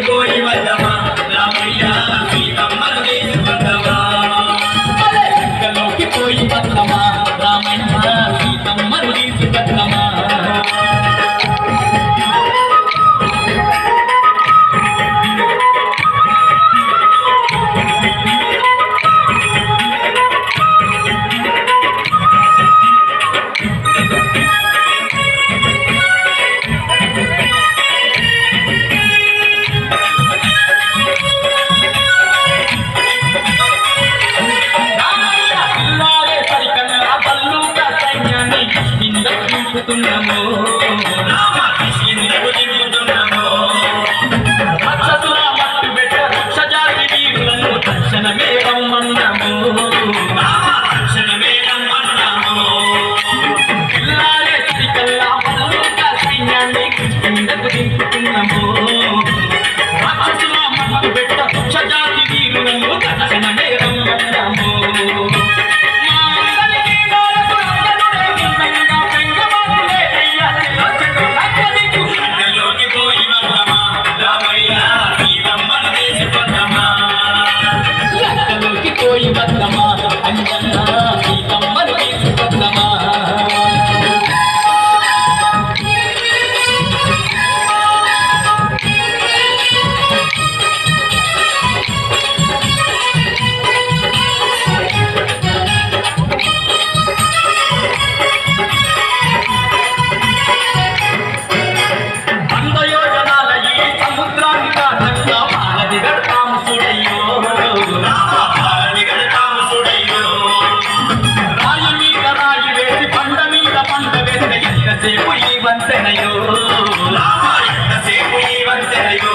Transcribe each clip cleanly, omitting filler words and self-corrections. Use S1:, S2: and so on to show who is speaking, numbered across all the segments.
S1: పోయి వద్దమా రామయ్య సీతమ్మను తీసుకొద్దమా లంకలోకి పోయి వద్దమా రామయ్య సీతమ్మను తీసుకొద్దమా రాక్షసుల మట్టు పెట్ట వృక్షజాతి వీరులను తక్షణమే రమ్మన్నాము పిల్లాడే సరికల్లా పల్లూక సైన్యాన్ని కిందకు దింపుతున్నాము రాక్షసుల మట్టు పెట్ట వృక్షజాతి వీరులను తక్షణమే రమ్మన్నాము పోయి వద్దమా అంజన్న సీతమ్మను తీసుకొద్దమా అందయోజనాల ఈ సముద్రాన్ని దాటంగా భారతి గడతాము చూడయ్యో ఎంతసేపు ఈ వంతెనయో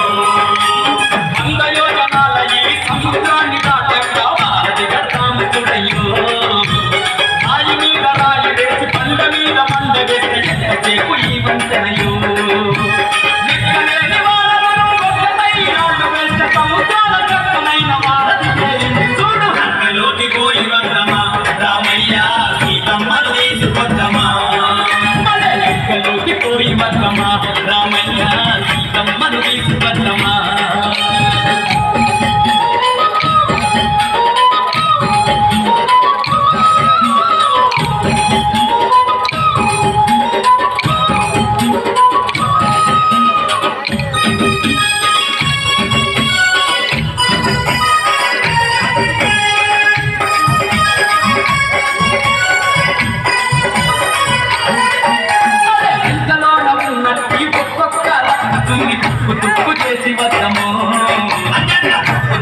S1: అందయోజనాల ఈ సముద్రాన్ని దాటంగా భారతి గడతాము చూడయ్యో రాయి మీద రాయి వేసి పండ మీద పండ వేసి ఎంతసేపు ఈ వంతెనయో లెక్కలేని వాళ్ళను ఒక్కటై రాళ్ళు వేస్తే సముద్రాల గర్భమైన భారతి చేరింది చూడు లంకలోకి పోయి వద్దమా రామయ్య సీతమ్మను తీసుకొద్దమా లంకలోకి పోయి వద్దమా రామయ్య సీతమ్మను తీసుకొద్దమా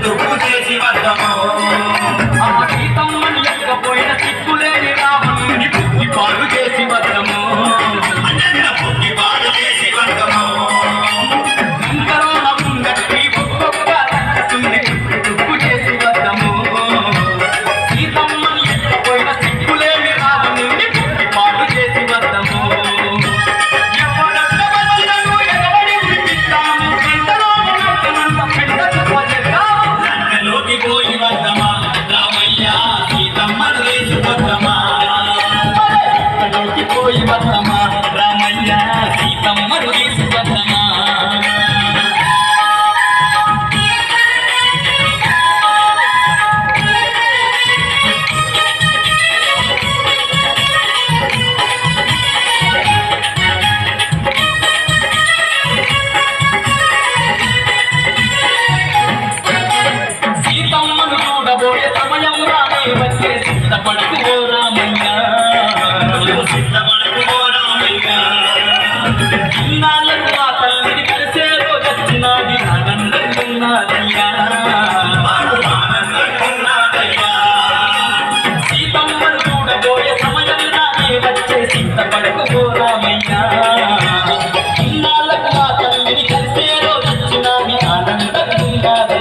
S1: తుప్పు చేసి వద్దము ఆ సీతమ్మని ఎక్కపోయిన సిగ్గులేని రావణుని బుద్ధి పాడు చేసి వద్దము శంకరోణ ఉన్నట్టి ఒక్కొక్క రక్కసుని తుప్పు చేసి వద్దము సీతమ్మని ఎక్కపోయిన సిగ్గులేని రావణుని బుద్ధి పాడు చేసి వద్దము పోయి వద్దమా రామయ్య సీతమ్మను తీసుకొద్దమా పోయి వద్దమా రామయ్య సీతమ్మను తీసుకొద్దమా సీతమ్మను చూడబోయే సమయం రానే వచ్చే సిద్ధపడకు రామయ్య ఇన్నాళ్ళకు ఆ తల్లిని కలిసే రోజొచ్చినాది ఆనందంగున్నాదయ్యా సీతమ్మను చూడబోయే సమయం రానే వచ్చే సిద్ధపడకు రామయ్య ఇన్నాళ్ళకు ఆ తల్లిని కలిసే రోజొచ్చినాది ఆనందంగున్నాదయ్యా